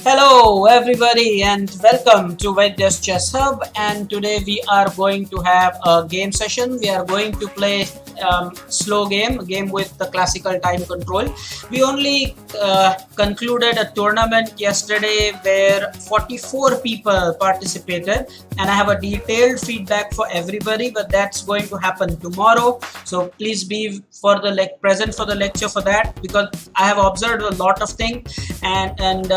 Hello everybody and welcome to Vaidya's Chess Hub, and today we are going to have a game session. We are going to play slow game, a game with the classical time control. We only concluded a tournament yesterday where 44 people participated, and I have a detailed feedback for everybody, but that's going to happen tomorrow. So please be present for the lecture for that, because I have observed a lot of things. And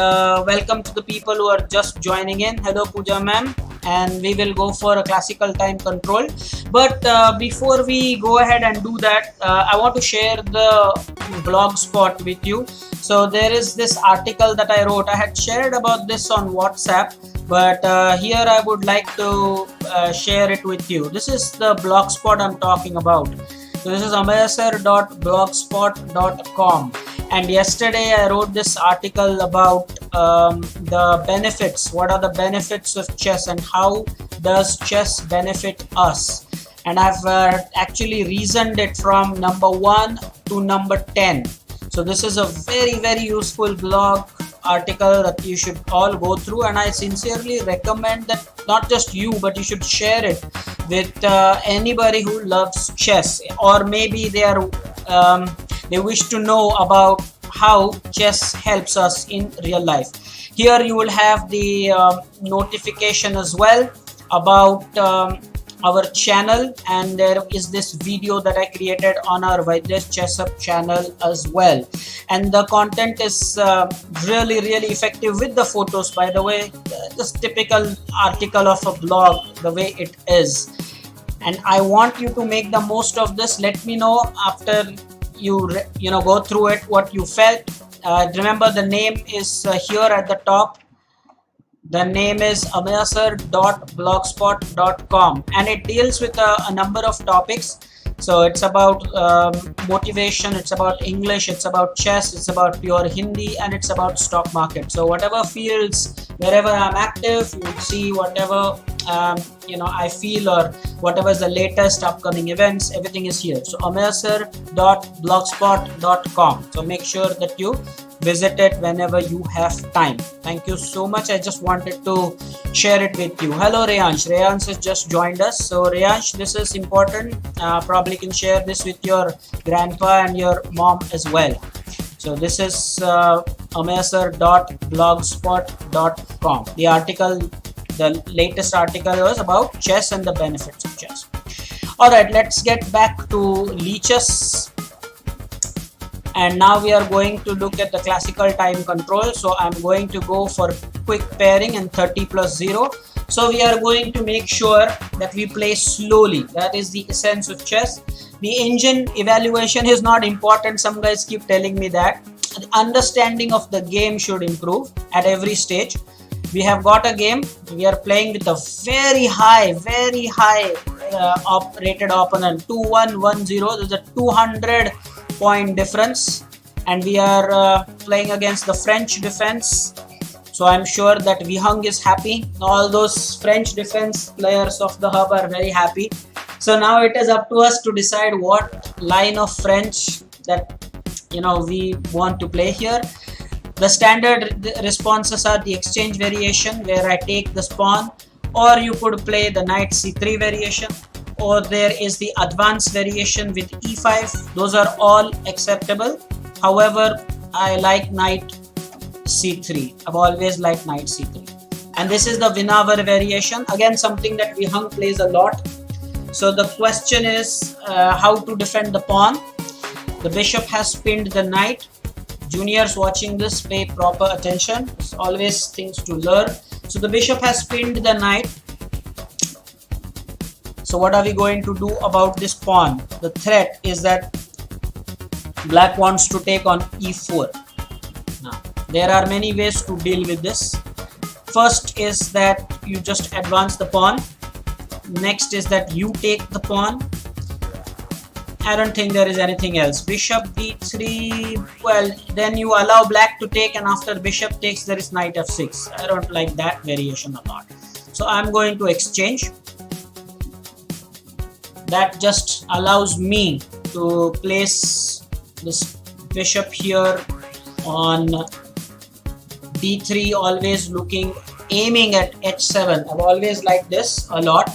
welcome to the people who are just joining in. Hello Pooja ma'am, and we will go for a classical time control. But before we go ahead and do that, I want to share the blog spot with you. So there is this article that I wrote. I had shared about this on WhatsApp, but here I would like to share it with you. This is the blog spot I'm talking about. So this is amayasar.blogspot.com, and yesterday I wrote this article about the benefits. What are the benefits of chess and how does chess benefit us? And I've actually reasoned it from number 1 to number 10. So this is a very useful blog article that you should all go through, and I sincerely recommend that not just you, but you should share it with anybody who loves chess, or maybe they wish to know about how chess helps us in real life. Here you will have the notification as well about our channel, and there is this video that I created on our Vaidya's Chess Up channel as well, and the content is really effective with the photos, by the way. Just typical article of a blog, the way it is, and I want you to make the most of this. Let me know after you go through it what you felt. Remember, the name is here at the top. The name is amayasar.blogspot.com, and it deals with a number of topics. So it's about motivation, it's about English, it's about chess, it's about pure Hindi, and it's about stock market. So whatever fields, wherever I'm active, you will see whatever I feel, or whatever is the latest upcoming events, everything is here. So amayasar.blogspot.com. So make sure that you visit it whenever you have time. Thank you so much. I just wanted to share it with you. Hello Reyansh. Reyansh has just joined us. So Reyansh, this is important. Probably can share this with your grandpa and your mom as well. So this is amayasar.blogspot.com. The article, the latest article was about chess and the benefits of chess. Alright, let's get back to leeches. And now we are going to look at the classical time control. So I'm going to go for quick pairing and 30 plus 0. So we are going to make sure that we play slowly. That is the essence of chess. The engine evaluation is not important. Some guys keep telling me that. The understanding of the game should improve at every stage. We have got a game. We are playing with a very high rated opponent. 2-1-1-0. There's a 200 point difference, and we are playing against the French defense. So I'm sure that Vihang is happy. All those French defense players of the hub are very happy. So now it is up to us to decide what line of French that we want to play here. The standard responses are the exchange variation, where I take the pawn, or you could play the knight c3 variation, or there is the advanced variation with e5. Those are all acceptable. However, I like knight c3. I've always liked knight c3. And this is the Vinavar variation, again something that Vihang plays a lot. So the question is how to defend the pawn. The bishop has pinned the knight. Juniors watching this, pay proper attention. There's always things to learn. So the bishop has pinned the knight. So what are we going to do about this pawn? The threat is that black wants to take on e4. Now, there are many ways to deal with this. First is that you just advance the pawn. Next is that you take the pawn. I don't think there is anything else. Bishop b3, well, then you allow black to take, and after bishop takes, there is knight f6. I don't like that variation a lot. So I'm going to exchange. That just allows me to place this bishop here on d3 always looking, aiming at h7. I've always liked this a lot.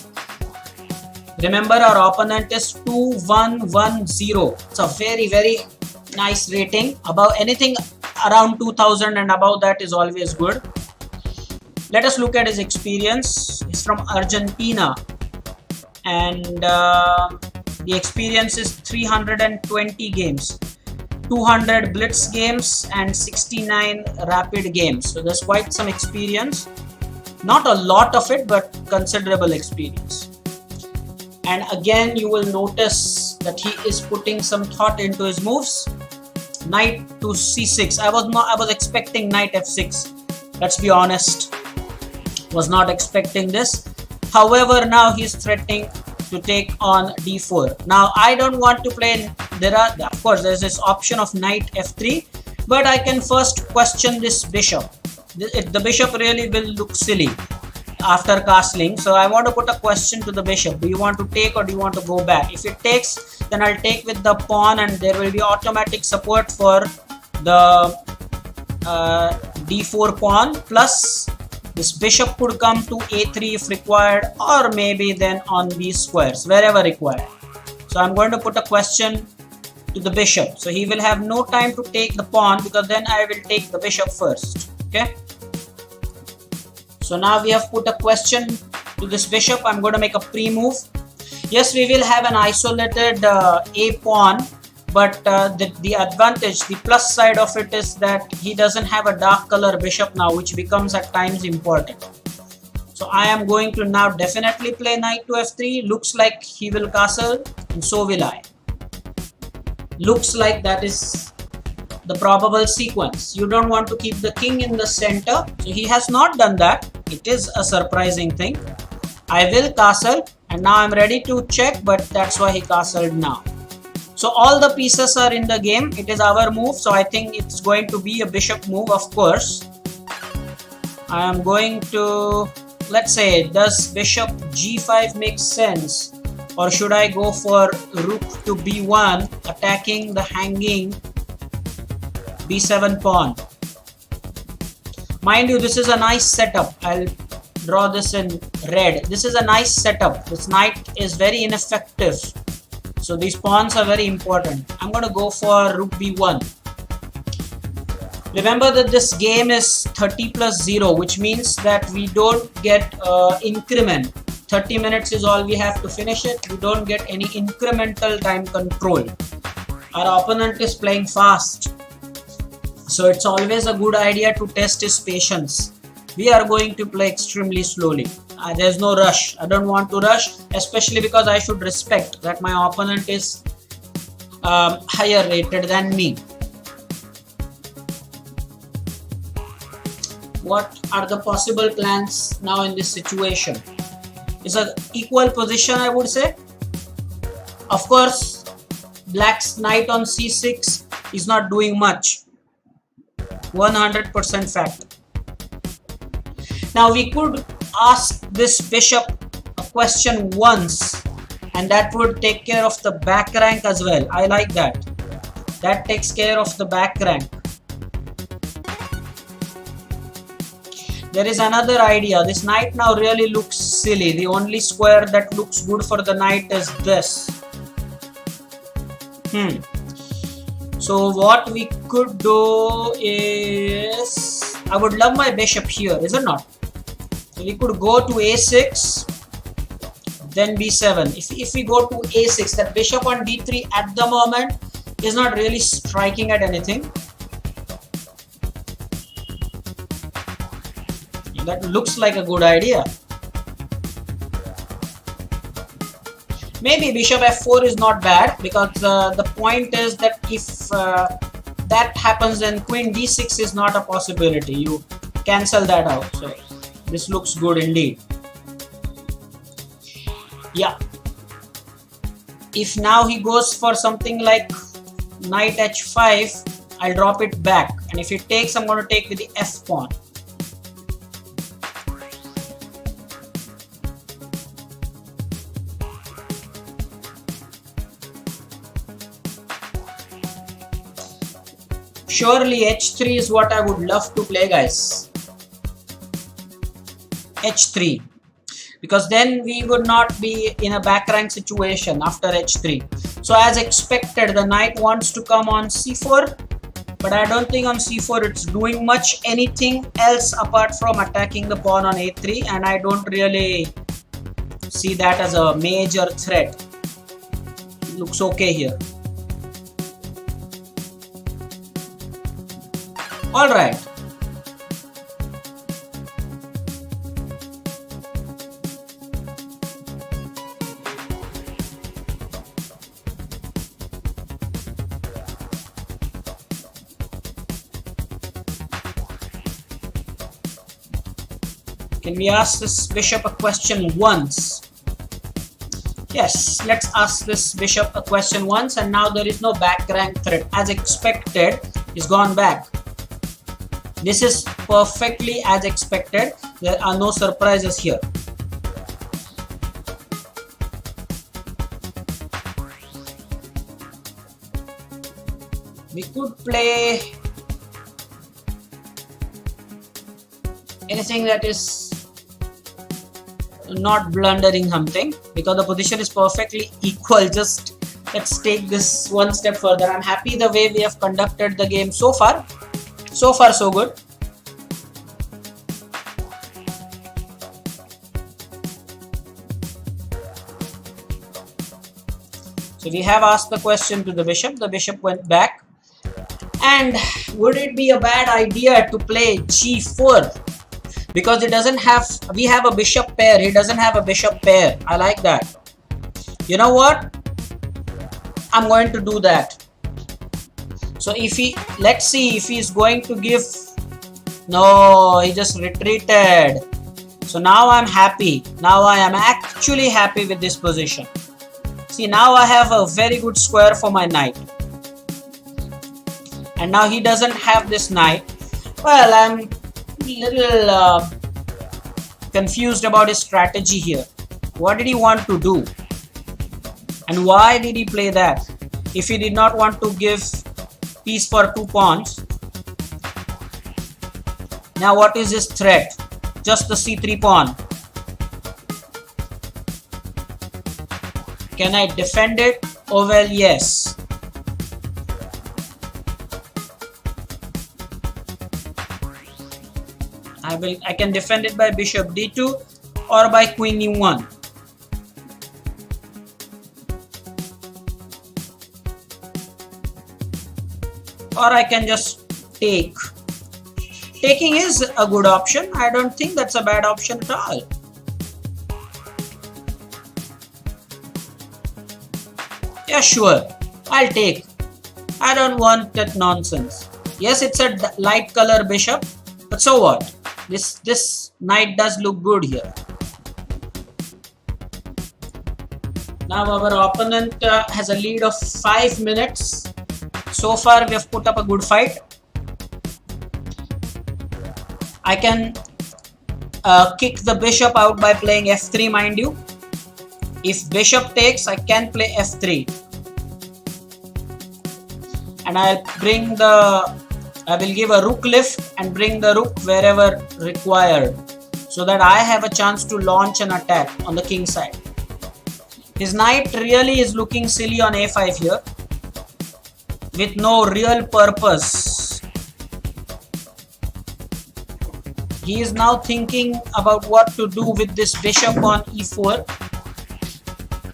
Remember, our opponent is 2110. It's a very, very nice rating. Above anything around 2000 and above that is always good. Let us look at his experience. He's from Argentina, and the experience is 320 games, 200 blitz games, and 69 rapid games. So there's quite some experience. Not a lot of it, but considerable experience. And again, you will notice that he is putting some thought into his moves. Knight to c6. I was expecting knight f6. Let's be honest. Was not expecting this. However, now he's threatening to take on d4. Now I don't want to play. Of course, there's this option of knight f3, but I can first question this bishop. The bishop really will look silly after castling, so I want to put a question to the bishop. Do you want to take or do you want to go back? If it takes, then I'll take with the pawn, and there will be automatic support for the d4 pawn, plus this bishop could come to a3 if required, or maybe then on these squares, wherever required. So I'm going to put a question to the bishop. So he will have no time to take the pawn, because then I will take the bishop first. Okay. So now we have put a question to this bishop. I'm going to make a pre-move. Yes, we will have an isolated a pawn, but the advantage, the plus side of it is that he doesn't have a dark color bishop now, which becomes at times important. So I am going to now definitely play knight to f3. Looks like he will castle, and so will I. Looks like that is the probable sequence. You don't want to keep the king in the center, so he has not done that. It is a surprising thing. I will castle, and now I'm ready to check, but that's why he castled now. So all the pieces are in the game. It is our move, so I think it's going to be a bishop move, of course. I am going to, let's say, does bishop g5 make sense? Or should I go for rook to b1, attacking the hanging b7 pawn? Mind you, this is a nice setup. I'll draw this in red. This is a nice setup. This knight is very ineffective. So these pawns are very important. I'm going to go for rook b1. Remember that this game is 30 plus 0, which means that we don't get increment. 30 minutes is all we have to finish it. We don't get any incremental time control. Our opponent is playing fast, so it's always a good idea to test his patience. We are going to play extremely slowly. There's no rush. I don't want to rush, especially because I should respect that my opponent is higher rated than me. What are the possible plans now in this situation? It's an equal position, I would say. Of course, black's knight on c6 is not doing much. 100% fact. Now we could ask this bishop a question once, and that would take care of the back rank as well. I like that. That takes care of the back rank. There is another idea. This knight now really looks silly. The only square that looks good for the knight is this. So what we could do is, I would love my bishop here, is it not? So we could go to a6, then b7. If we go to a6, that bishop on d3 at the moment is not really striking at anything. That looks like a good idea. Maybe bishop f4 is not bad, because the point is that if that happens, then queen d6 is not a possibility. You cancel that out. So this looks good indeed. Yeah. If now he goes for something like knight h5, I'll drop it back. And if it takes, I'm going to take with the f pawn. Surely h3 is what I would love to play, guys. h3, because then we would not be in a back rank situation after h3. So as expected, the knight wants to come on c4, but I don't think on c4 it's doing much anything else apart from attacking the pawn on a3, and I don't really see that as a major threat. It looks okay here. All right. Can we ask this bishop a question once? Yes, let's ask this bishop a question once, and now there is no back rank threat. As expected, he's gone back. This is perfectly as expected. There are no surprises here. We could play anything that is not blundering something, because the position is perfectly equal. Just let's take this one step further. I'm happy the way we have conducted the game so far. So far so good. So we have asked the question to the bishop. The bishop went back. And would it be a bad idea to play g4? Because it doesn't have, we have a bishop pair. He doesn't have a bishop pair. I like that. You know what? I'm going to do that. So if he, let's see if he's going to give, no, he just retreated. So now I'm happy. Now I am actually happy with this position. See, now I have a very good square for my knight. And now he doesn't have this knight. Well, I'm a little confused about his strategy here. What did he want to do? And why did he play that? If he did not want to give piece for 2 pawns. Now what is his threat? Just the c3 pawn. Can I defend it? Oh well, yes. I can defend it by bishop d2 or by queen e1. Or I can just take. Taking is a good option. I don't think that's a bad option at all. Yeah, sure. I'll take. I don't want that nonsense. Yes, it's a light color bishop, but so what? This knight does look good here. Now our opponent has a lead of 5 minutes. So far we have put up a good fight. I can kick the bishop out by playing f3, mind you. If bishop takes, I can play f3. And I will give a rook lift and bring the rook wherever required, so that I have a chance to launch an attack on the king side. His knight really is looking silly on a5 here, with no real purpose. He is now thinking about what to do with this bishop on e4,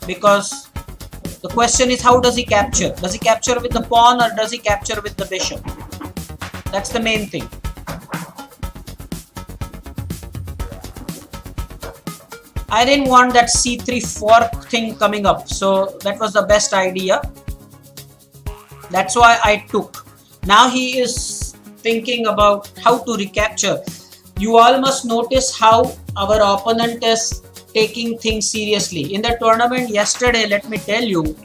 because the question is, how does he capture? Does he capture with the pawn or does he capture with the bishop? That's the main thing. I didn't want that c3 fork thing coming up, so that was the best idea. That's why I took. Now he is thinking about how to recapture. You all must notice how our opponent is taking things seriously. In the tournament yesterday, let me tell you,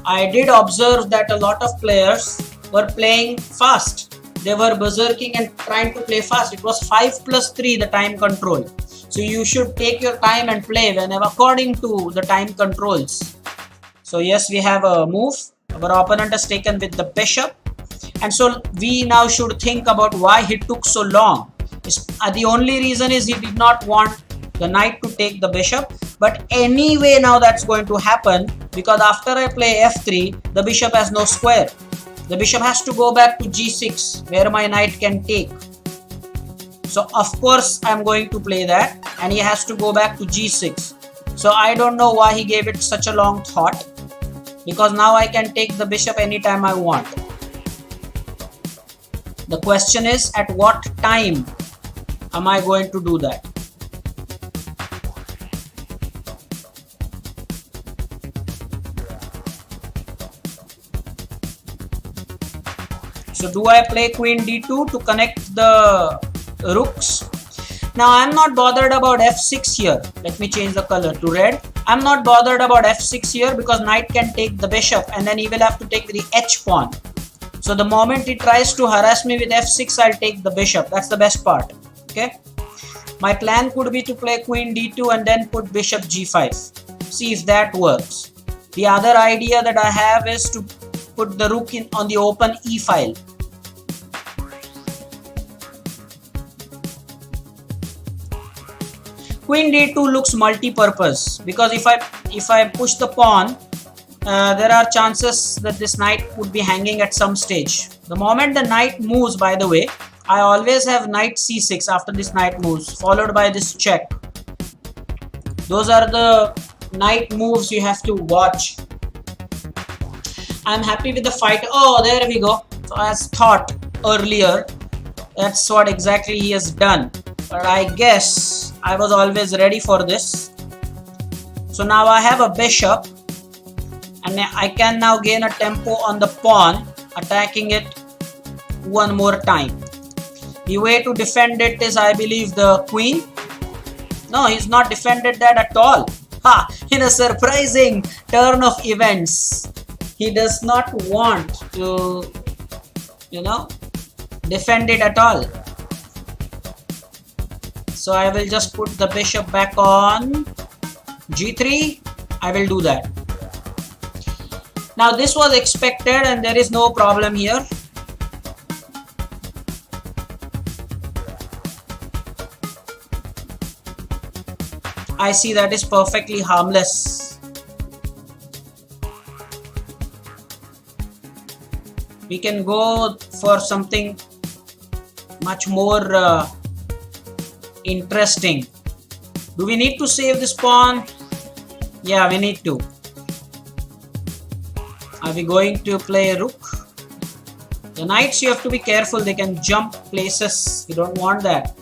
I did observe that a lot of players were playing fast. They were berserking and trying to play fast. It was 5+3 the time control. So you should take your time and play whenever according to the time controls. So yes, we have a move. Our opponent has taken with the bishop. And so we now should think about why he took so long. The only reason is he did not want the knight to take the bishop. But anyway, now that's going to happen, because after I play f3, the bishop has no square. The bishop has to go back to g6, where my knight can take. So of course I'm going to play that, and he has to go back to g6. So I don't know why he gave it such a long thought, because now I can take the bishop anytime I want. The question is, at what time am I going to do that? So do I play queen d2 to connect the rooks? Now I'm not bothered about f6 here. Let me change the color to red. I'm not bothered about f6 here because knight can take the bishop, and then he will have to take the h pawn. So the moment he tries to harass me with f6, I'll take the bishop. That's the best part. Okay. My plan could be to play queen d2 and then put bishop g5. See if that works. The other idea that I have is to put the rook in on the open e file. Queen d2 looks multi-purpose, because if I push the pawn, there are chances that this knight would be hanging at some stage. The moment the knight moves, by the way, I always have knight c6 after this knight moves, followed by this check. Those are the knight moves you have to watch. I'm happy with the fight. Oh, there we go. So as thought earlier, that's what exactly he has done. But I guess I was always ready for this. So now I have a bishop, and I can now gain a tempo on the pawn, attacking it one more time. The way to defend it is, I believe, the queen. No, he's not defended that at all. Ha! In a surprising turn of events, he does not want to, defend it at all. So I will just put the bishop back on g3. I will do that. Now this was expected, and there is no problem here. I see that is perfectly harmless. We can go for something much more interesting. Do we need to save this pawn? Yeah, we need to. Are we going to play rook? The knights, you have to be careful. They can jump places. You don't want that.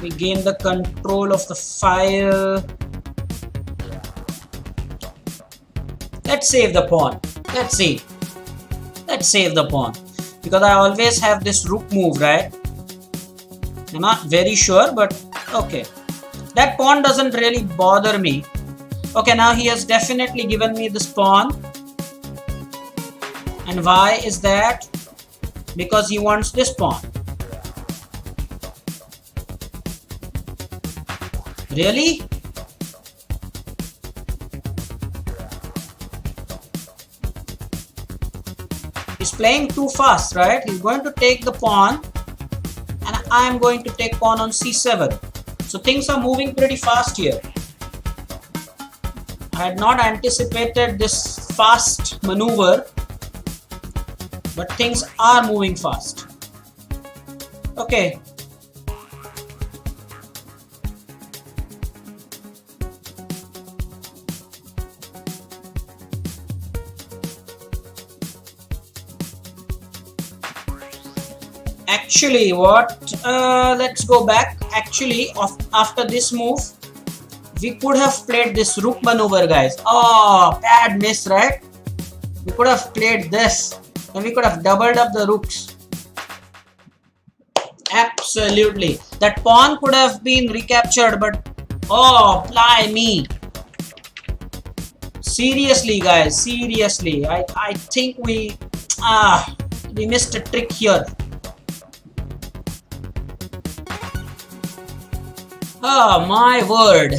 We gain the control of the file. Let's save the pawn. Let's see. Let's save the pawn, because I always have this rook move, right? I'm not very sure, but okay. That pawn doesn't really bother me. Okay, now he has definitely given me this pawn. And why is that? Because he wants this pawn. Really? He's playing too fast, right? He's going to take the pawn, and I'm going to take pawn on c7. So things are moving pretty fast here. I had not anticipated this fast maneuver, but things are moving fast. Okay. Actually, let's go back. Actually, after this move, we could have played this rook maneuver, guys. Oh, bad miss, right? We could have played this, and we could have doubled up the rooks. Absolutely. That pawn could have been recaptured, but oh, blimey. Seriously, guys, seriously. I think we missed a trick here. Oh my word.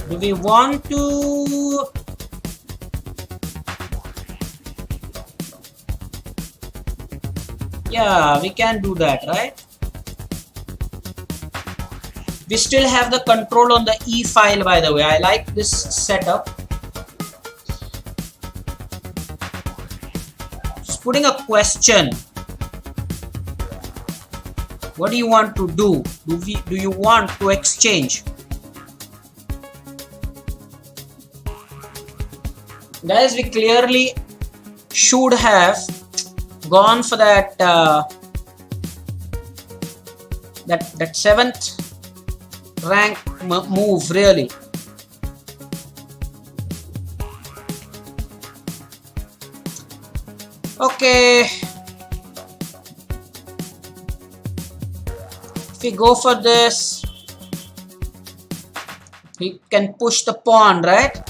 Do we want to... Yeah, we can do that, right? We still have the control on the E file, by the way. I like this setup. Just putting a question. What do you want to do? Do you want to exchange? Guys, we clearly should have gone for that that 7th rank move, really. Okay, if we go for this, we can push the pawn, right?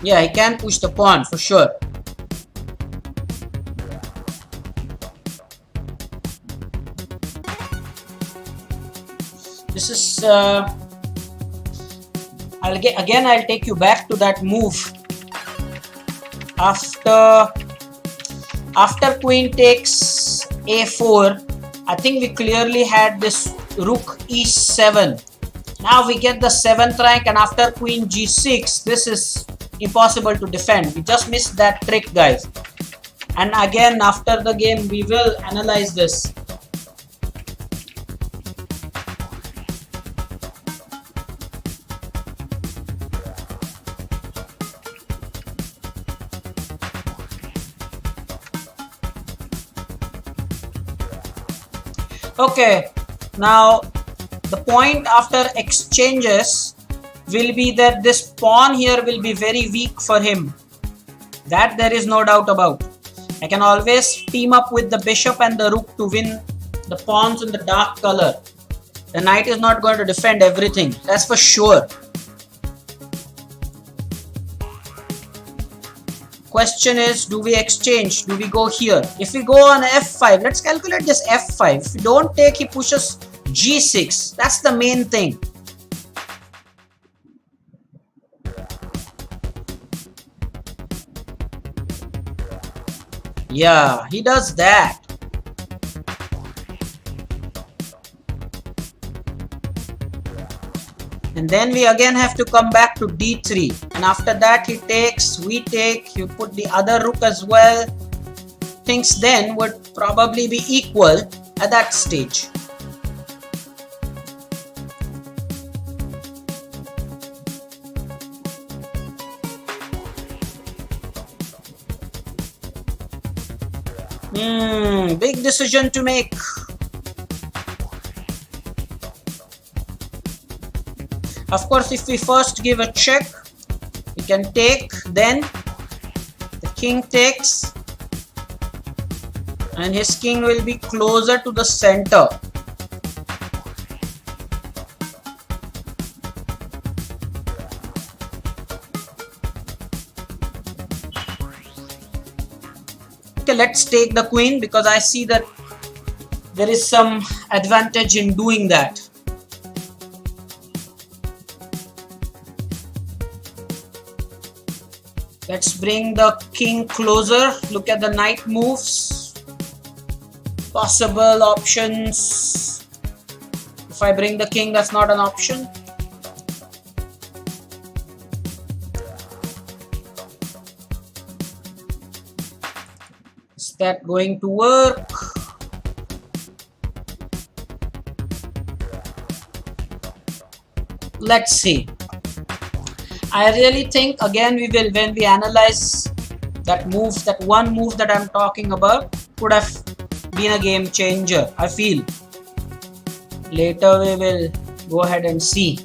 Yeah, he can push the pawn for sure. This is I'll take you back to that move. After queen takes a4, I think we clearly had this rook e7. Now we get the 7th rank, and after queen g6, this is impossible to defend. We just missed that trick, guys. And again, after the game, we will analyze this. Okay, now the point after exchanges will be that this pawn here will be very weak for him. That there is no doubt about. I can always team up with the bishop and the rook to win the pawns in the dark color. The knight is not going to defend everything, that's for sure. Question is, do we exchange? Do we go here? If we go on f5, let's calculate this f5. If we don't take, he pushes g6. That's the main thing. Yeah, he does that. And then we again have to come back to d3. And after that he takes, we take, you put the other rook as well. Things then would probably be equal at that stage. Big decision to make. Of course, if we first give a check, we can take, then the king takes, and his king will be closer to the center. Okay, let's take the queen because I see that there is some advantage in doing that. Let's bring the king closer. Look at the knight moves. Possible options. If I bring the king, that's not an option. Is that going to work? Let's see. I really think again we will, when we analyze that move, that one move that I'm talking about could have been a game changer, I feel. Later we will go ahead and see.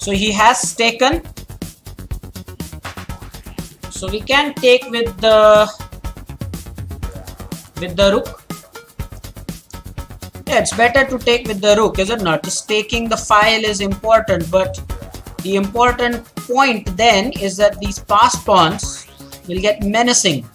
So he has taken. So we can take with the rook. Yeah, it's better to take with the rook, is it not? Just taking the file is important, but the important point then is that these passed pawns will get menacing.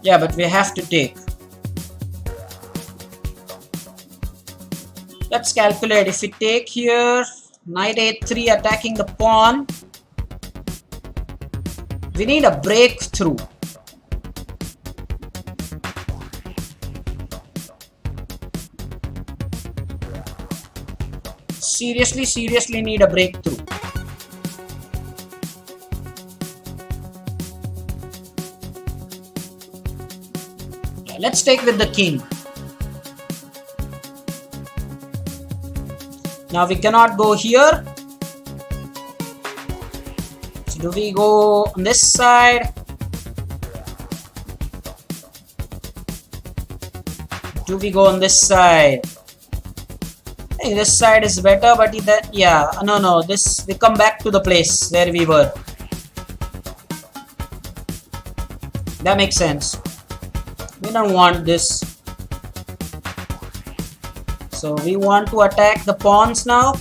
Yeah, but we have to take. Let's calculate. If we take here, knight a3 attacking the pawn, we need a breakthrough. Seriously need a breakthrough. Let's take with the king. Now we cannot go here. So do we go on this side? Do we go on this side? I think this side is better, but yeah, no, this, we come back to the place where we were. That makes sense. We don't want this. So we want to attack the pawns now.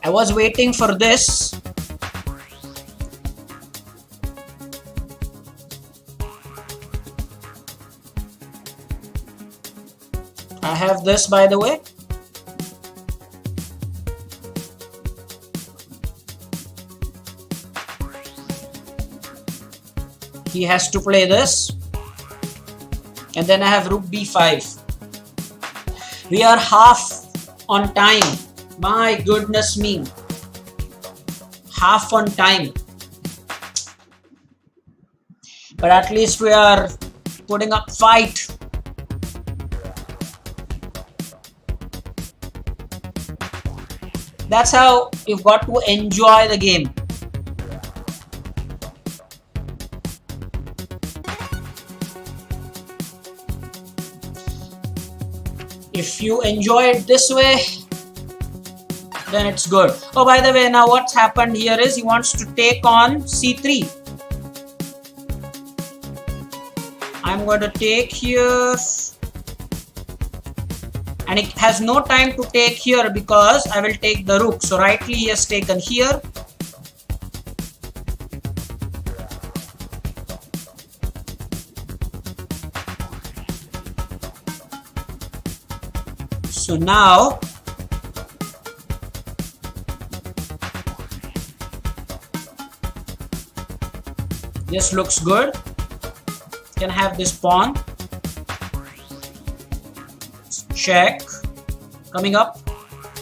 I was waiting for this. I have this, by the way. He has to play this. And then I have rook b5. We are half on time. My goodness me. Half on time. But at least we are putting up fight. That's how you've got to enjoy the game. If you enjoy it this way, then it's good. Oh, by the way, now what's happened here is he wants to take on c3. I'm going to take here. And it has no time to take here because I will take the rook. So rightly he has taken here. So now this looks good. Can have this pawn. Check. Coming up.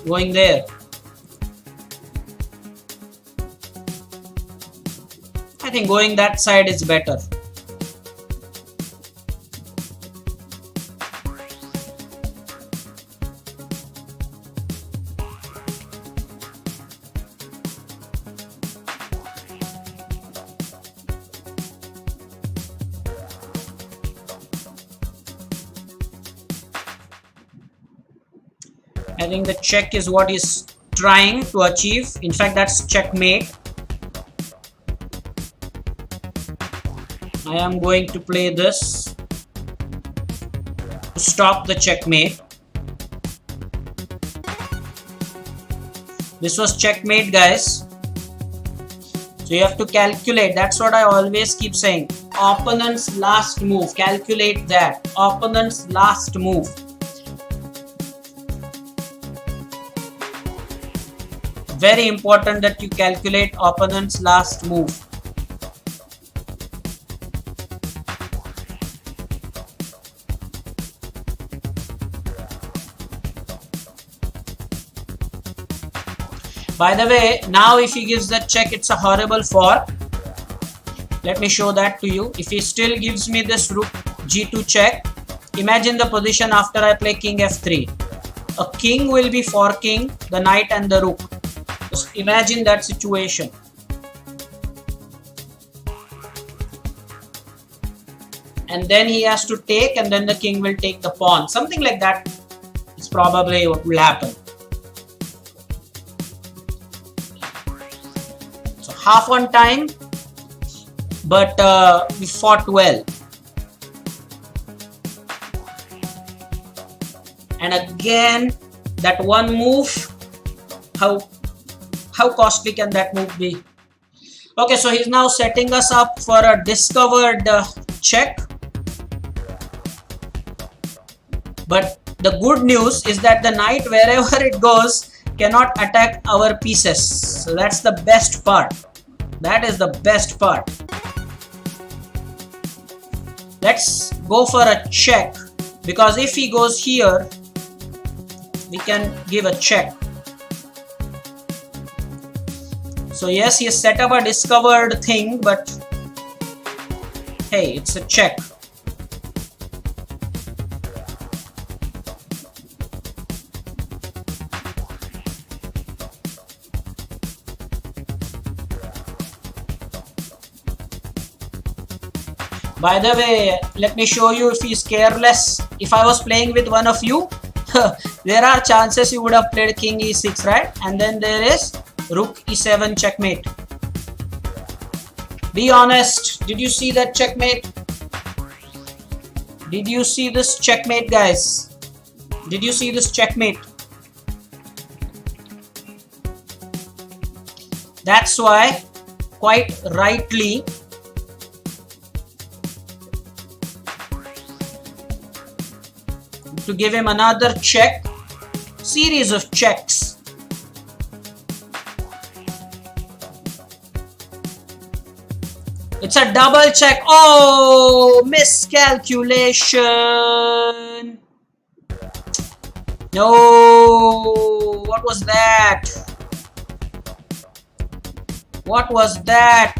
Going there. I think going that side is better. I think the check is what he's trying to achieve. In fact, that's checkmate. I am going to play this to stop the checkmate. This was checkmate, guys. So you have to calculate. That's what I always keep saying. Opponent's last move. Calculate that. Opponent's last move. Very important that you calculate opponent's last move. By the way, now if he gives that check, it's a horrible fork. Let me show that to you. If he still gives me this rook g2 check, imagine the position after I play king f3. A king will be forking the knight and the rook. Just imagine that situation. And then he has to take, and then the king will take the pawn. Something like that is probably what will happen. So half on time, but we fought well. And again, that one move, how costly can that move be? Okay, so he's now setting us up for a discovered check. But the good news is that the knight, wherever it goes, cannot attack our pieces. So that's the best part. That is the best part. Let's go for a check, because if he goes here, we can give a check. So yes, he has set up a discovered thing, but hey, it's a check. By the way, let me show you if he's careless. If I was playing with one of you, there are chances you would have played king e6, right? And then there is rook e7 checkmate. Be honest, did you see that checkmate? Did you see this checkmate, guys? Did you see this checkmate? That's why, quite rightly, to give him another check, series of checks. It's a double check. Oh, miscalculation. No, what was that? What was that?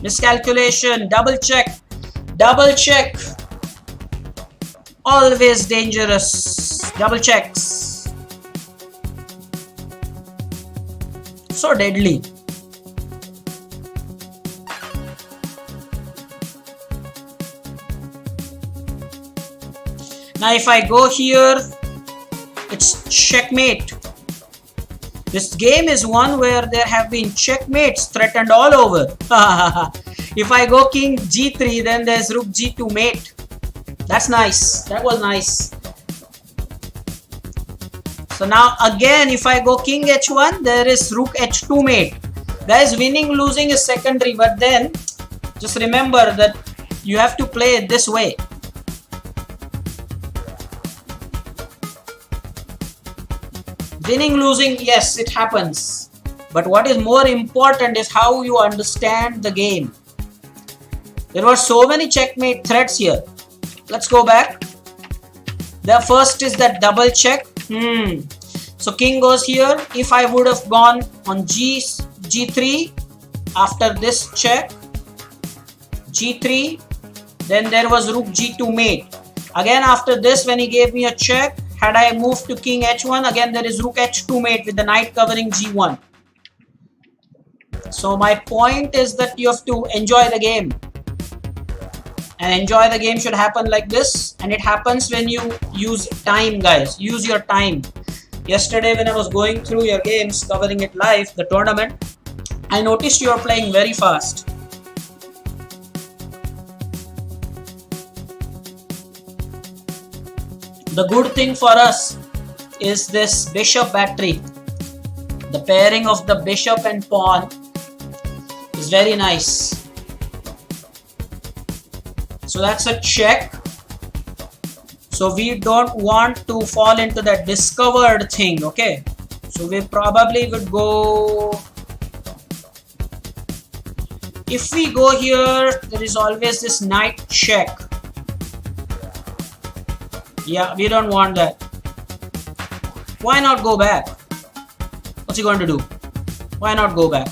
Miscalculation, double check, double check. Always dangerous. Double checks. So deadly. Now if I go here, it's checkmate. This game is one where there have been checkmates threatened all over. If I go king g3, then there's rook g2 mate. That's nice. That was nice. So now again, if I go king h1, there is rook h2 mate. Guys, winning, losing is secondary, but then just remember that you have to play it this way. Winning, losing, yes, it happens. But what is more important is how you understand the game. There were so many checkmate threats here. Let's go back. The first is that double check. So king goes here. If I would have gone on g3 after this check, g3, then there was rook g2 mate. Again after this, when he gave me a check, had I moved to king h1, again there is rook h2 mate with the knight covering g1. So my point is that you have to enjoy the game. And enjoy the game should happen like this. And it happens when you use time, guys. Use your time. Yesterday when I was going through your games, covering it live, the tournament, I noticed you are playing very fast. The good thing for us is this bishop battery. The pairing of the bishop and pawn is very nice. So that's a check. So we don't want to fall into that discovered thing, okay? So we probably would go... If we go here, there is always this knight check. Yeah, we don't want that. Why not go back? What's he going to do? Why not go back?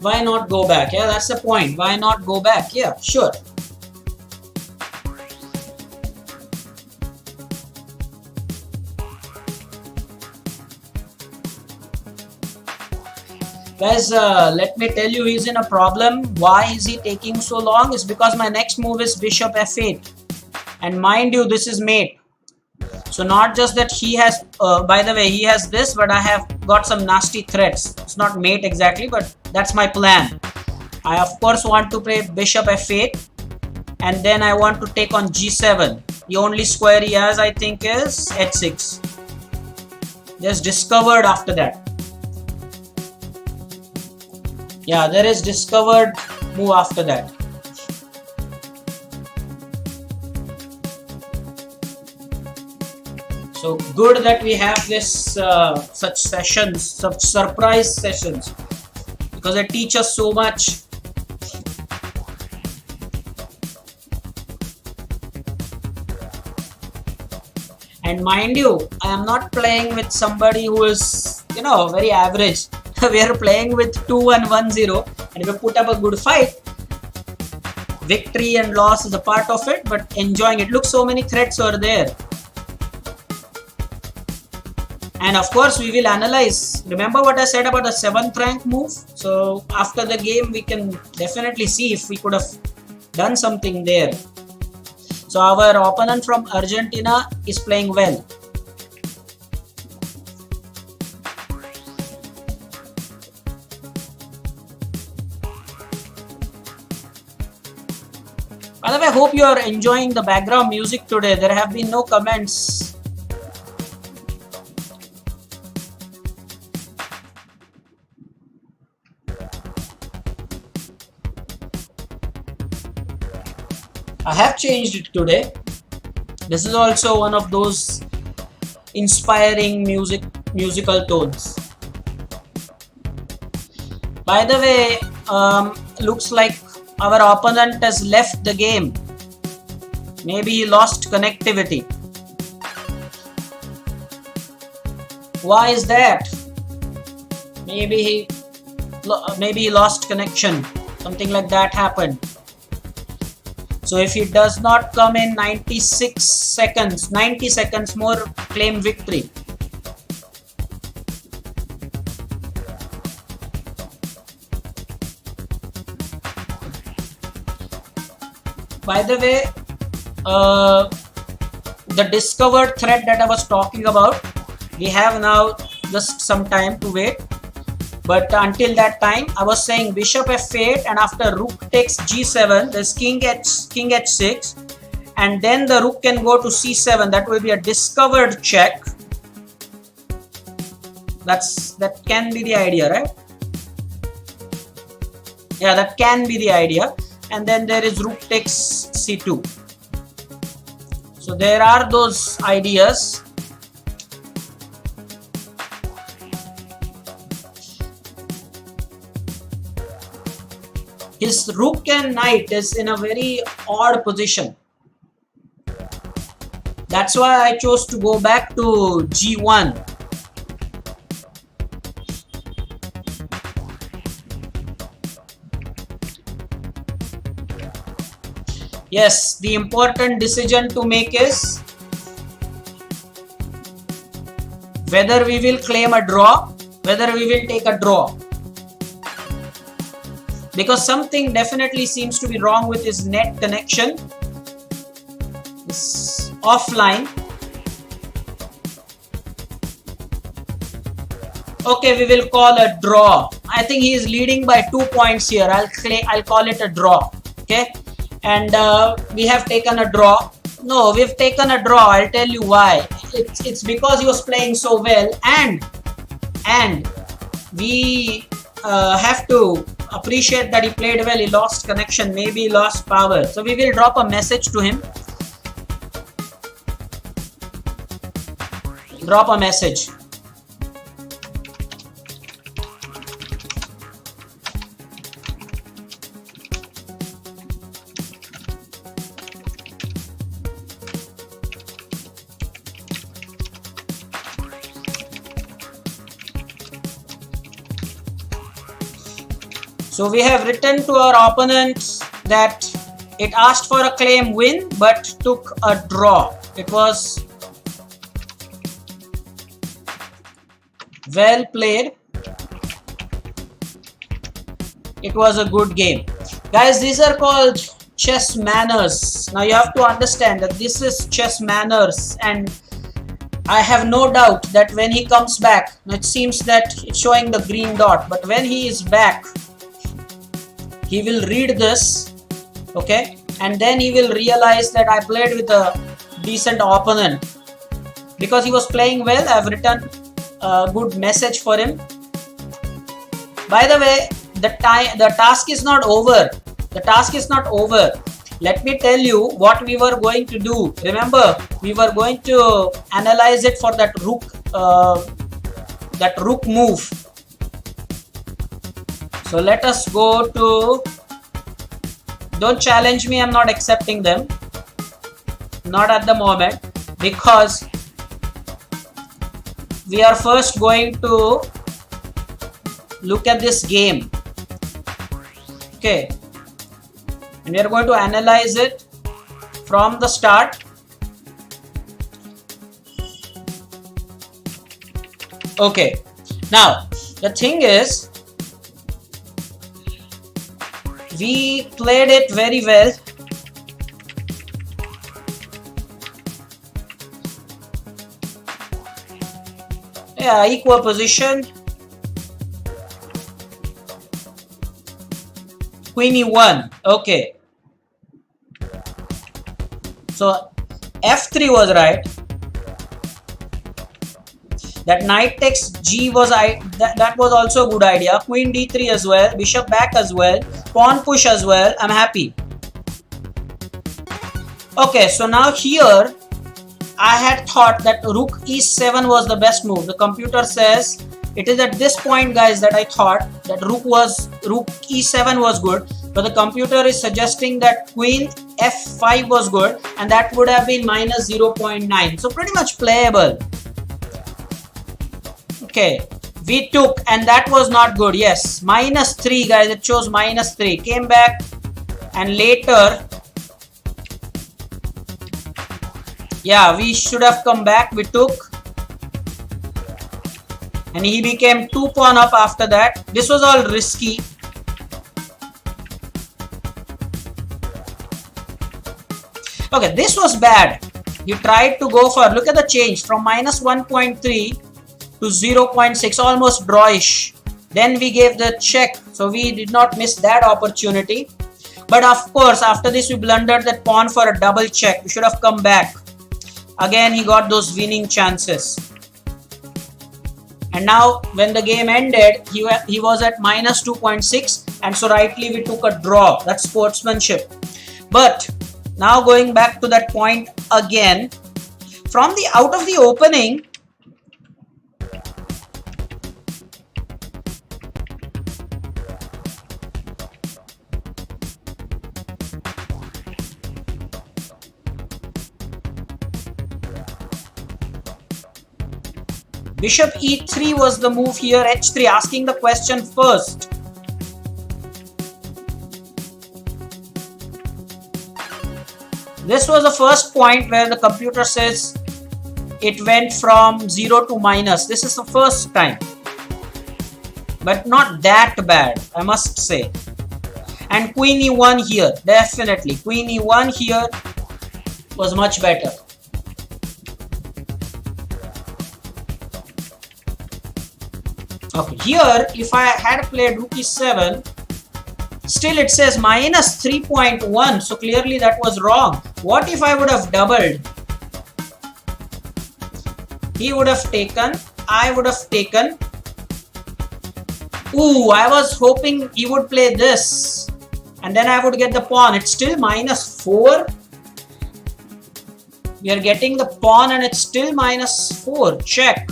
Why not go back? Yeah, that's the point. Why not go back? Yeah, sure. Guys, let me tell you, he's in a problem. Why is he taking so long? It's because my next move is bishop f8. And mind you, this is mate. So not just that he has, by the way, he has this, but I have got some nasty threats. It's not mate exactly, but that's my plan. I of course want to play bishop f8. And then I want to take on g7. The only square he has, I think, is h6. Just discovered after that. Yeah, there is discovered move after that. So good that we have this such sessions, such surprise sessions, because they teach us so much. And mind you, I am not playing with somebody who is, very average. We are playing with 2-1-1-0, and if you put up a good fight, victory and loss is a part of it, but enjoying it. Look, so many threats are there. And of course, we will analyze. Remember what I said about the 7th rank move? So after the game, we can definitely see if we could have done something there. So our opponent from Argentina is playing well. By the way, I hope you are enjoying the background music today. There have been no comments. I have changed it today. This is also one of those inspiring musical tones. By the way, looks like our opponent has left the game. Maybe he lost connectivity. Why is that? Maybe he lost connection. Something like that happened. So if he does not come in 90 seconds more, claim victory. By the way, the discovered threat that I was talking about, we have now just some time to wait. But until that time, I was saying bishop f8, and after rook takes g7, there's king h6, and then the rook can go to c7. That will be a discovered check. That can be the idea, right? Yeah, that can be the idea. And then there is rook takes c2. So there are those ideas. His rook and knight is in a very odd position. That's why I chose to go back to g1. Yes, the important decision to make is whether we will claim a draw, whether we will take a draw. Because something definitely seems to be wrong with his net connection. It's offline. Okay, we will call a draw. I think he is leading by 2 points here. I'll call it a draw. Okay. And we have taken a draw. No, we've taken a draw. I'll tell you why. It's because he was playing so well, and we have to appreciate that he played well. He lost connection, maybe he lost power. So we will drop a message to him. Drop a message. So we have written to our opponent that it asked for a claim win but took a draw. It was well played. It was a good game. Guys, these are called chess manners. Now you have to understand that this is chess manners, and I have no doubt that when he comes back, it seems that it's showing the green dot, but when he is back, he will read this, okay, and then he will realize that I played with a decent opponent. Because he was playing well, I have written a good message for him. By the way, the task is not over. The task is not over. Let me tell you what we were going to do. Remember, we were going to analyze it for that rook move. So let us go to, don't challenge me, I'm not accepting them. Not at the moment, because we are first going to look at this game. Okay. And we are going to analyze it from the start. Okay. Now, the thing is, we played it very well. Yeah, equal position. Queen e1. Okay. So f3 was right. That knight takes g was that was also a good idea. Queen d3 as well. Bishop back as well. Pawn push as well. I'm happy. Okay, so now here I had thought that rook e7 was the best move. The computer says it is at this point, guys, that I thought that rook e7 was good, but the computer is suggesting that queen f5 was good, and that would have been minus 0.9. So pretty much playable. Okay, we took, and that was not good. Yes, minus 3, guys. It shows minus 3. Came back, and later, yeah, we should have come back. We took, and he became 2 pawn up after that. This was all risky. Okay, this was bad. He tried to go for, look at the change from minus 1.3 to 0.6, almost drawish. Then we gave the check, so we did not miss that opportunity. But of course, after this we blundered that pawn for a double check. We should have come back. Again, he got those winning chances. And now when the game ended, he was at minus 2.6, and so rightly we took a draw. That's sportsmanship. But now going back to that point again, from the out of the opening, bishop e3 was the move here, h3, asking the question first. This was the first point where the computer says it went from 0 to minus. This is the first time. But not that bad, I must say. And queen e1 here, definitely. Queen e1 here was much better. Okay, here if I had played rook e7, still it says minus 3.1, so clearly that was wrong. What if I would have doubled? He would have taken, I would have taken. Ooh, I was hoping he would play this, and then I would get the pawn. It's still minus 4. We are getting the pawn and it's still minus 4. Check.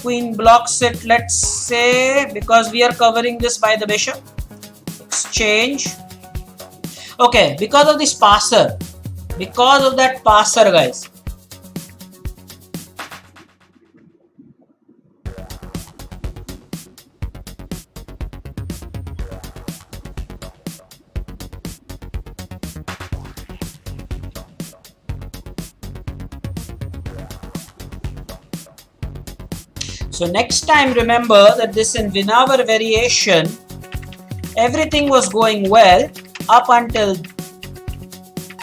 Queen blocks it, let's say, because we are covering this by the bishop. Exchange. Okay, because of this passer, because of that passer, guys. So next time remember that this in Winawer variation, everything was going well up until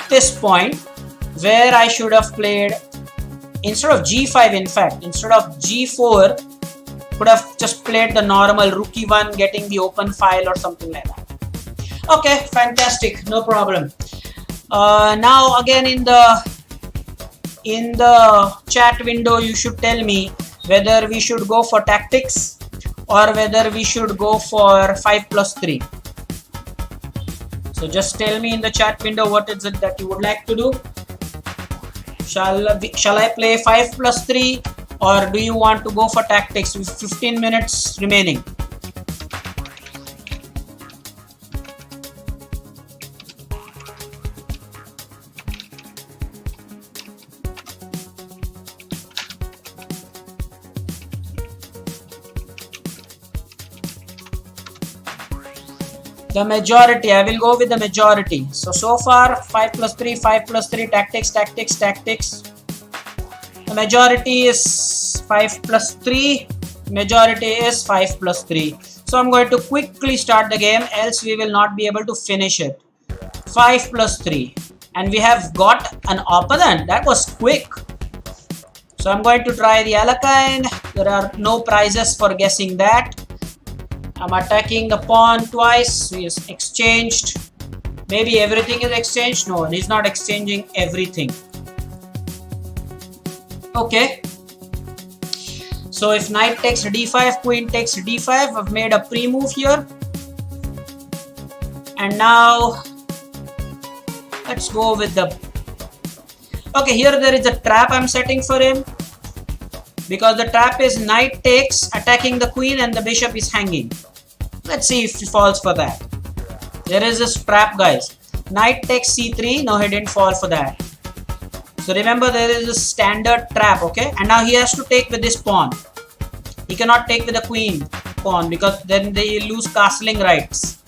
this point where I should have played, instead of g5, in fact, instead of g4, could have just played the normal rook e1, getting the open file or something like that. Okay, fantastic, no problem. Now again in the chat window, you should tell me whether we should go for tactics or whether we should go for 5+3. So just tell me in the chat window what is it that you would like to do. Shall I play 5+3 or do you want to go for tactics with 15 minutes remaining? The majority, I will go with the majority. So far 5+3, 5+3, tactics. The majority is 5+3. Majority is 5+3. So I'm going to quickly start the game, else we will not be able to finish it. 5+3. And we have got an opponent. That was quick. So I'm going to try the Alakine. There are no prizes for guessing that. I'm attacking the pawn twice. He is exchanged. Maybe everything is exchanged. No, he's not exchanging everything. Okay. So if knight takes d5, queen takes d5, I've made a pre-move here. And now let's go with the... Okay, here there is a trap I'm setting for him. Because the trap is knight takes, attacking the queen, and the bishop is hanging. Let's see if he falls for that. There is this trap, guys. Knight takes c3. No, he didn't fall for that. So remember, there is a standard trap, okay? And now he has to take with this pawn. He cannot take with the queen pawn because then they lose castling rights.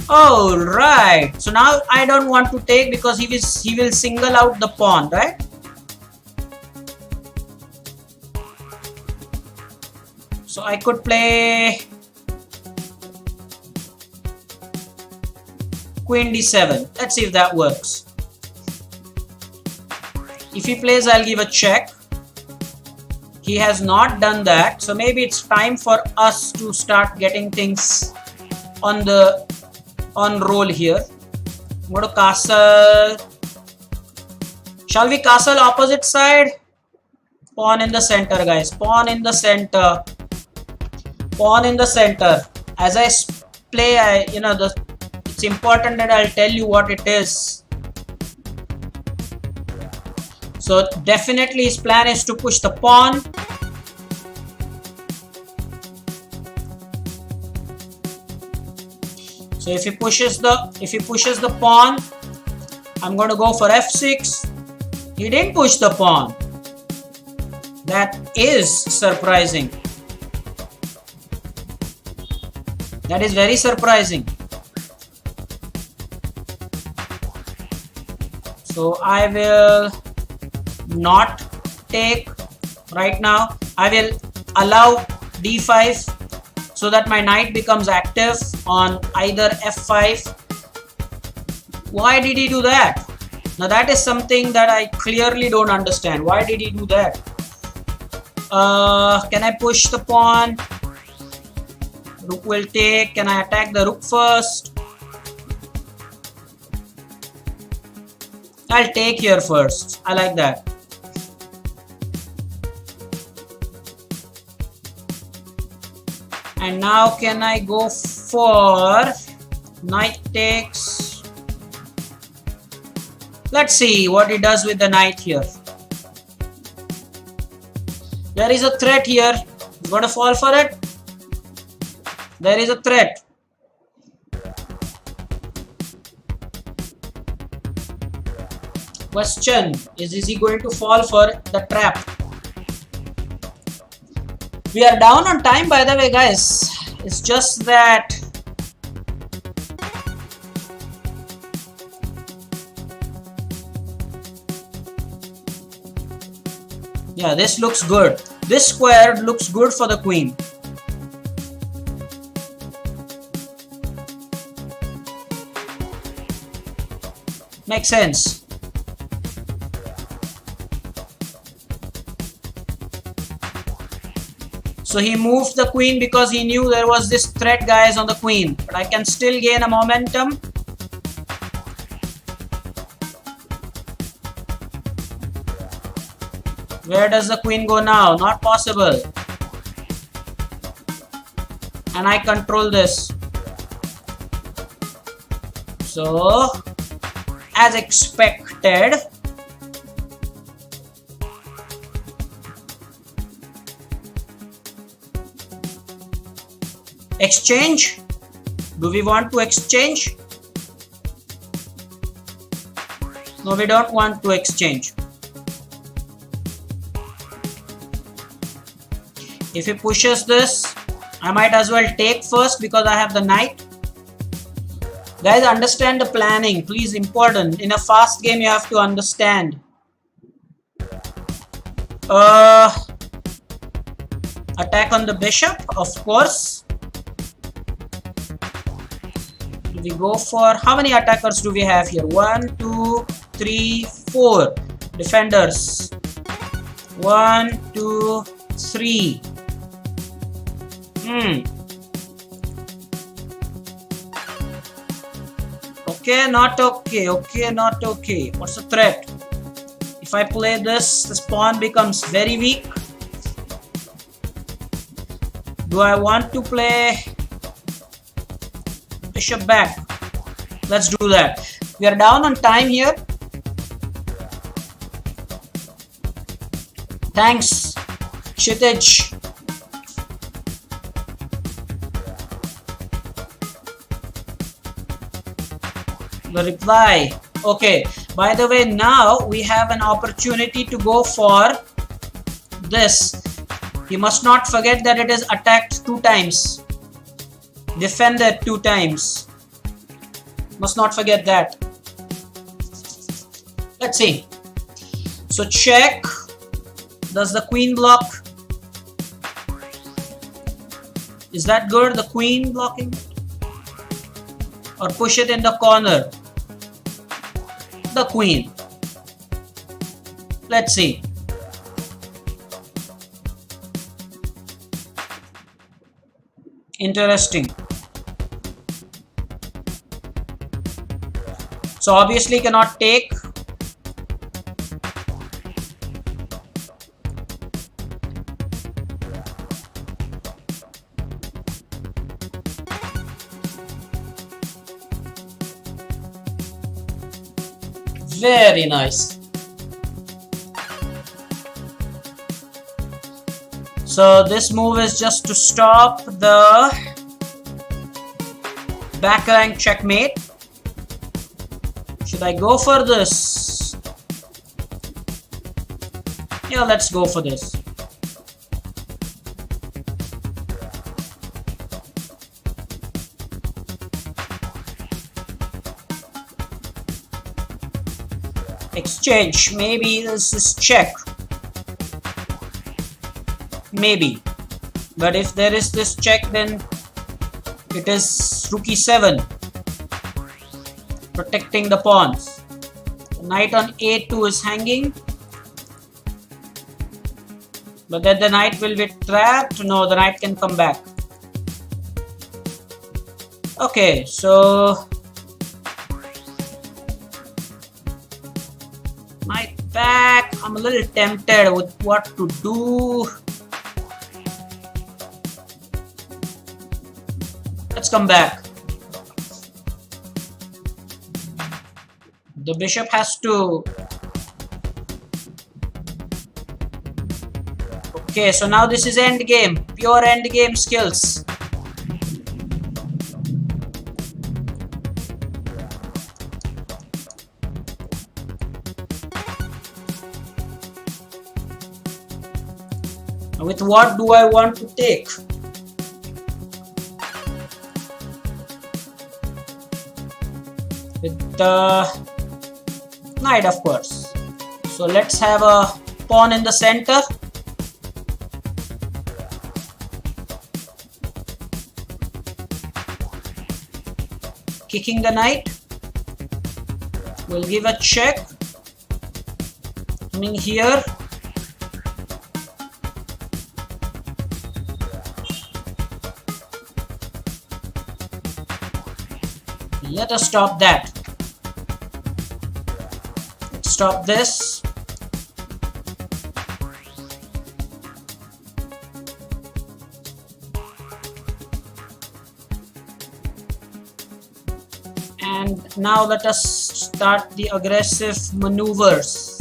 Oh, right. So now I don't want to take because he will single out the pawn, right? So I could play queen d7. Let's see if that works. If he plays, I'll give a check. He has not done that. So maybe it's time for us to start getting things on roll here. I'm going to castle. Shall we castle opposite side? Pawn in the center, guys. Pawn in the center. Pawn in the center. As I play, it's important that I'll tell you what it is. So definitely his plan is to push the pawn. So if he pushes the pawn, I'm going to go for f6. He didn't push the pawn. That is surprising. That is very surprising. So I will not take right now. I will allow d5 so that my knight becomes active on either f5. Why did he do that? Now that is something that I clearly don't understand. Why did he do that? Can I push the pawn? Rook will take. Can I attack the rook first? I'll take here first. I like that. And now can I go for knight takes? Let's see what he does with the knight here. There is a threat here. He's going to fall for it. There is a threat. Question is he going to fall for the trap? We are down on time, by the way, guys. It's just that yeah, this looks good. This square looks good for the queen. Makes sense. So he moved the queen because he knew there was this threat, guys, on the queen. But I can still gain a momentum. Where does the queen go now? Not possible. And I control this. So, as expected, exchange. Do we want to exchange? No, we don't want to exchange. If he pushes this, I might as well take first because I have the knight. Guys, understand the planning, please, important. In a fast game, you have to understand. Attack on the bishop, of course. Do we go for, how many attackers do we have here? 1, 2, 3, 4 defenders. 1, 2, 3. Okay, not okay. Okay, not okay. What's the threat? If I play this, this pawn becomes very weak. Do I want to play bishop back? Let's do that. We are down on time here. Thanks, Kshitij. The reply. Okay, by the way, now we have an opportunity to go for this. You must not forget that it is attacked 2 times, defended 2 times. Must not forget that. Let's see. So check. Does the queen block? Is that good, the queen blocking? Or push it in the corner? The queen. Let's see. Interesting. So obviously cannot take. Very nice. So this move is just to stop the back rank checkmate. Should I go for this? Yeah, let's go for this. Exchange. Maybe this is check. Maybe. But if there is this check, then it is rook e7. Protecting the pawns. Knight on a2 is hanging. But then the knight will be trapped. No, the knight can come back. Okay, so knight back. I'm a little tempted with what to do. Let's come back. The bishop has to. Okay, so now this is endgame. Pure endgame skills. With what do I want to take? With the knight, of course. So let's have a pawn in the center. kicking the knight. We'll give a check. Coming here. Let us stop that. Stop this. And now let us start the aggressive maneuvers.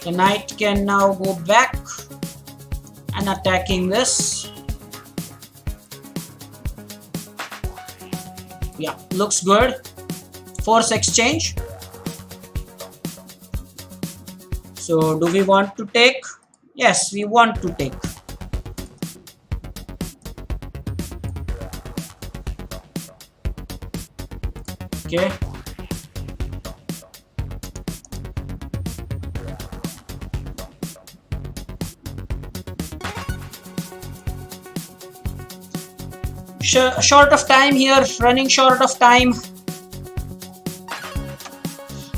The knight can now go back and attacking this. Yeah, looks good. Force exchange. So do we want to take? Yes, we want to take. Okay. Short of time here, running short of time.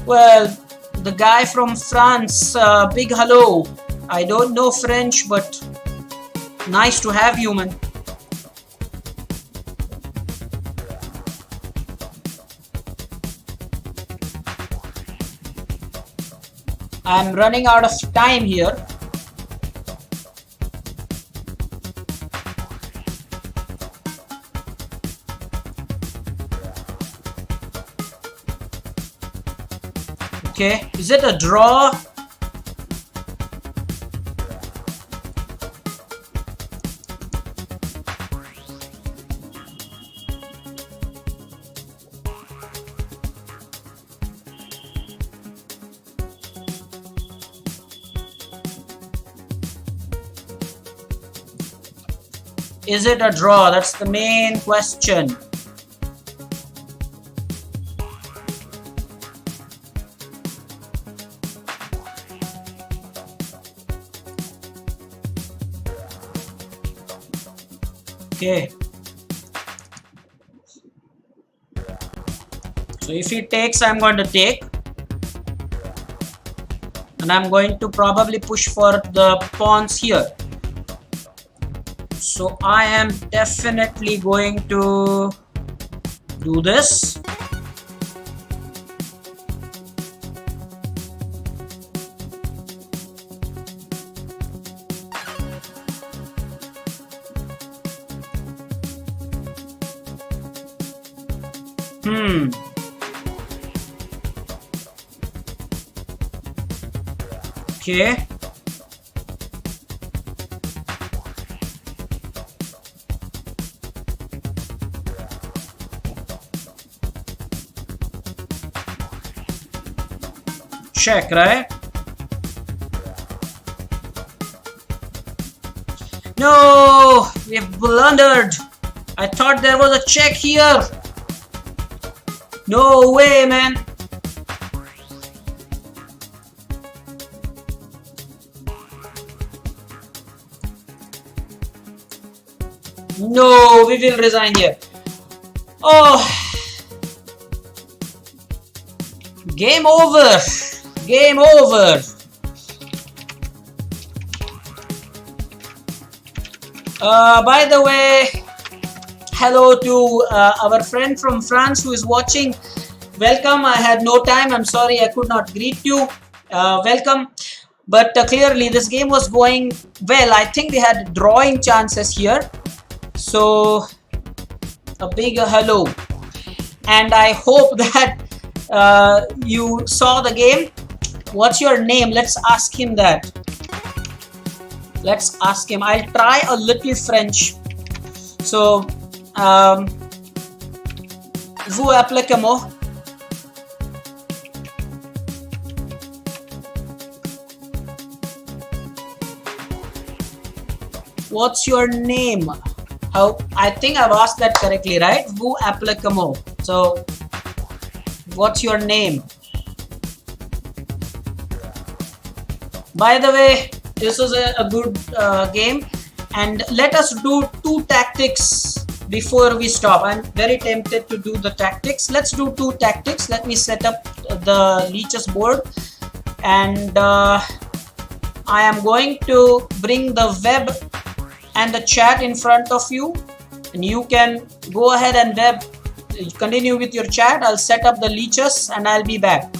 Well, the guy from France, big hello. I don't know French, but nice to have you, man. I'm running out of time here. Okay, is it a draw? Is it a draw? That's the main question. Okay. So if he takes, I'm going to take. And I'm going to probably push for the pawns here. So I am definitely going to do this. Okay. Check, right? No, we have blundered. I thought there was a check here. No way, man. No, we will resign here. Oh, game over. Game over. By the way, hello to our friend from France who is watching. Welcome. I had no time. I'm sorry I could not greet you. Welcome. But clearly this game was going well. I think we had drawing chances here. So a big hello. And I hope that you saw the game. What's your name? Let's ask him that. Let's ask him. I'll try a little French. So, vous appelez comment? What's your name? How? I think I've asked that correctly, right? Vous appelez comment? So, what's your name? By the way, this was a good game, and let us do two tactics before we stop, I'm very tempted to do the tactics. Let's do 2 tactics. Let me set up the leeches board, and I am going to bring the web and the chat in front of you, and you can go ahead and continue with your chat. I'll set up the leeches and I'll be back.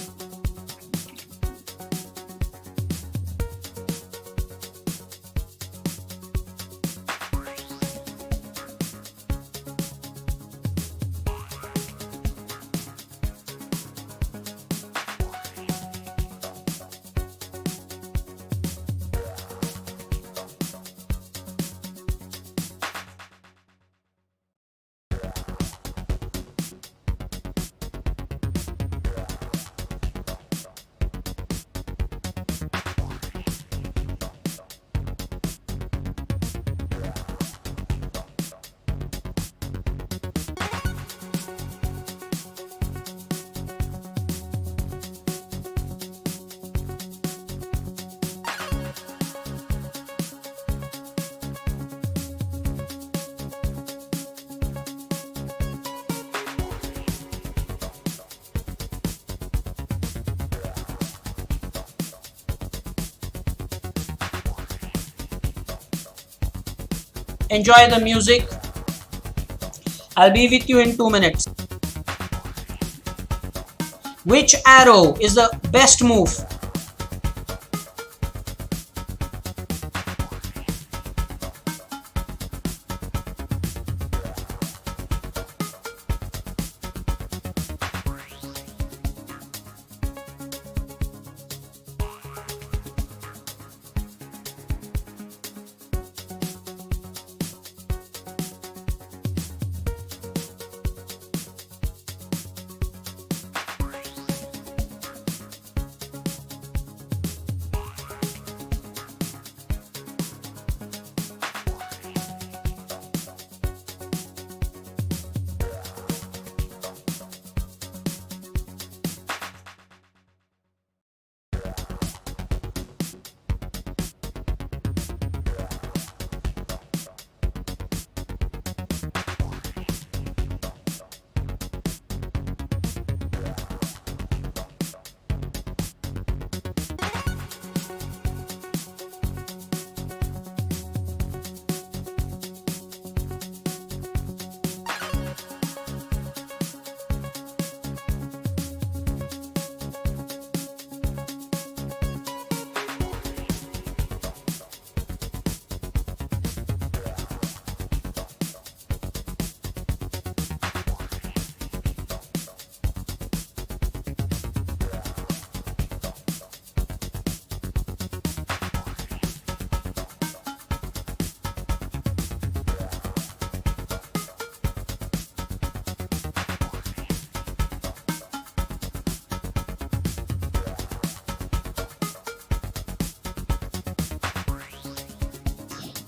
Enjoy the music. I'll be with you in 2 minutes. Which arrow is the best move?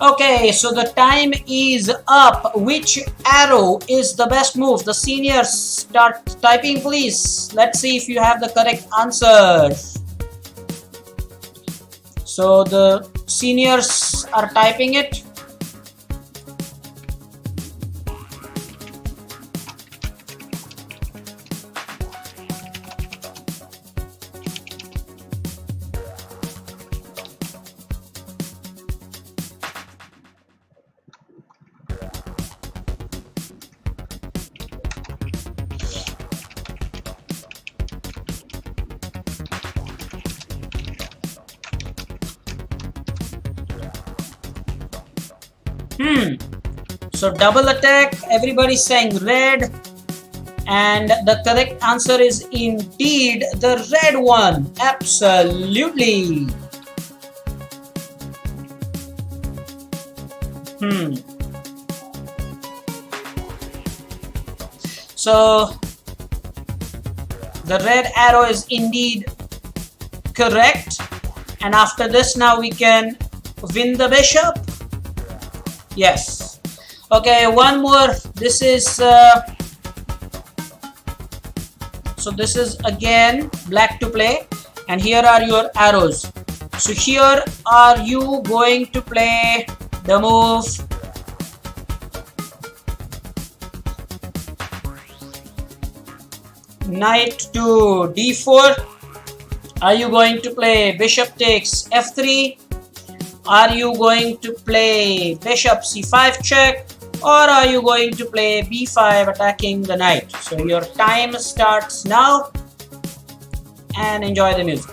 Okay, so the time is up. Which arrow is the best move? The seniors, start typing please. Let's see if you have the correct answer. So the seniors are typing it. So double attack, everybody's saying red, and the correct answer is indeed the red one. Absolutely. So the red arrow is indeed correct, and after this now we can win the bishop. Yes. Okay, one more. This is so this is again black to play, and here are your arrows. So here are you going to play the move knight to d4. Are you going to play bishop takes f3? Are you going to play bishop c5 check? Or are you going to play b5 attacking the knight? So your time starts now, and enjoy the music.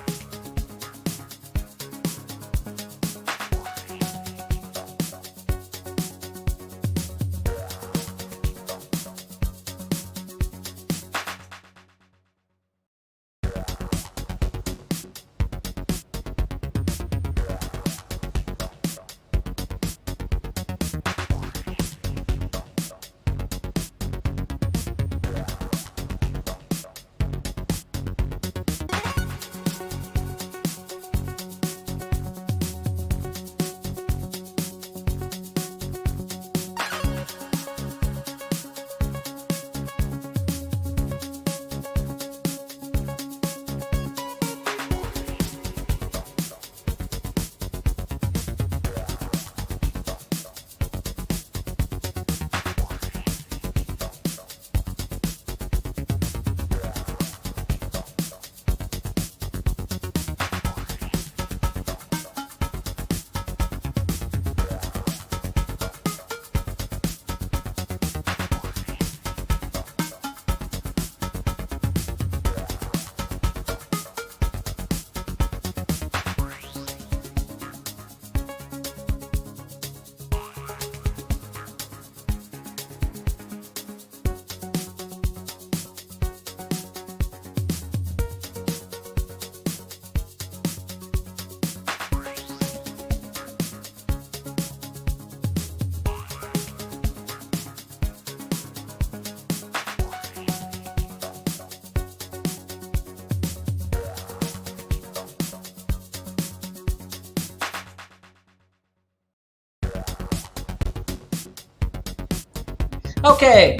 Okay,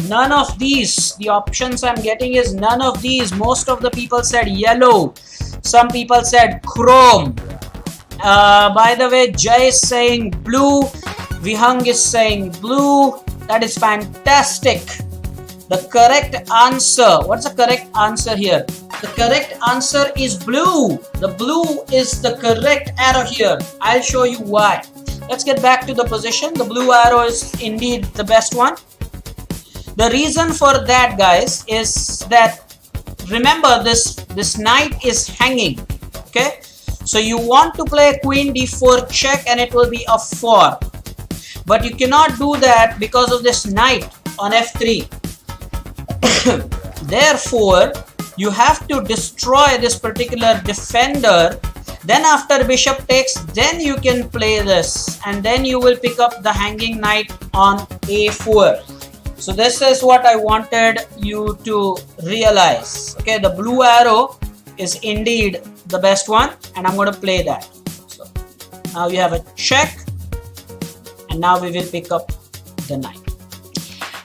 none of these. The options I'm getting is none of these. Most of the people said yellow. Some people said chrome. By the way, Jay is saying blue. Vihang is saying blue. That is fantastic. The correct answer. What's the correct answer here? The correct answer is blue. The blue is the correct arrow here. I'll show you why. Let's get back to the position. The blue arrow is indeed the best one. The reason for that, guys, is that remember this knight is hanging. Okay, so you want to play queen d4 check and it will be a 4, but you cannot do that because of this knight on f3. Therefore, you have to destroy this particular defender. Then after bishop takes, then you can play this, and then you will pick up the hanging knight on a4. So this is what I wanted you to realize. Okay, the blue arrow is indeed the best one, and I'm going to play that. So now you have a check, and now we will pick up the knight.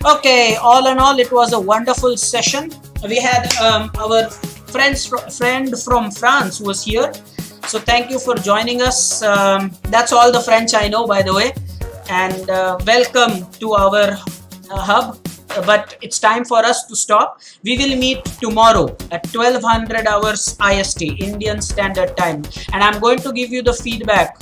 Okay, all in all, it was a wonderful session. We had our friend from France who was here. So thank you for joining us. That's all the French I know, by the way. And welcome to our hub. But it's time for us to stop. We will meet tomorrow at 1200 hours IST, Indian Standard Time. And I'm going to give you the feedback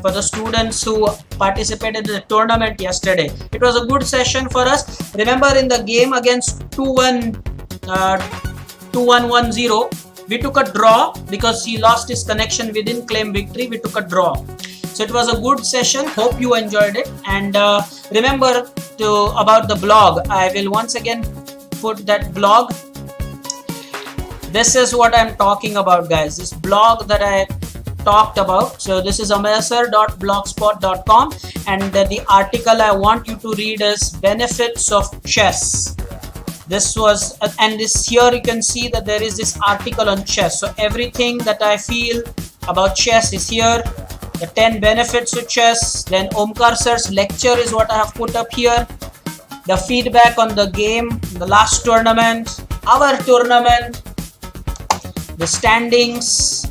for the students who participated in the tournament yesterday. It was a good session for us. Remember, in the game against 2110, we took a draw because he lost his connection. We didn't claim victory. We took a draw. So it was a good session. Hope you enjoyed it. And remember about the blog. I will once again put that blog. This is what I'm talking about, guys. This blog that I talked about. So this is amesar.blogspot.com, and the article I want you to read is Benefits of Chess. This was, and this here you can see that there is this article on chess. So everything that I feel about chess is here. The 10 benefits of chess. Then Omkar sir's lecture is what I have put up here. The feedback on the game, the last tournament, our tournament, the standings.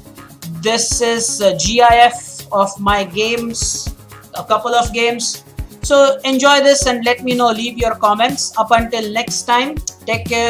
This is a GIF of my games, a couple of games. So enjoy this and let me know. Leave your comments. Up until next time, take care.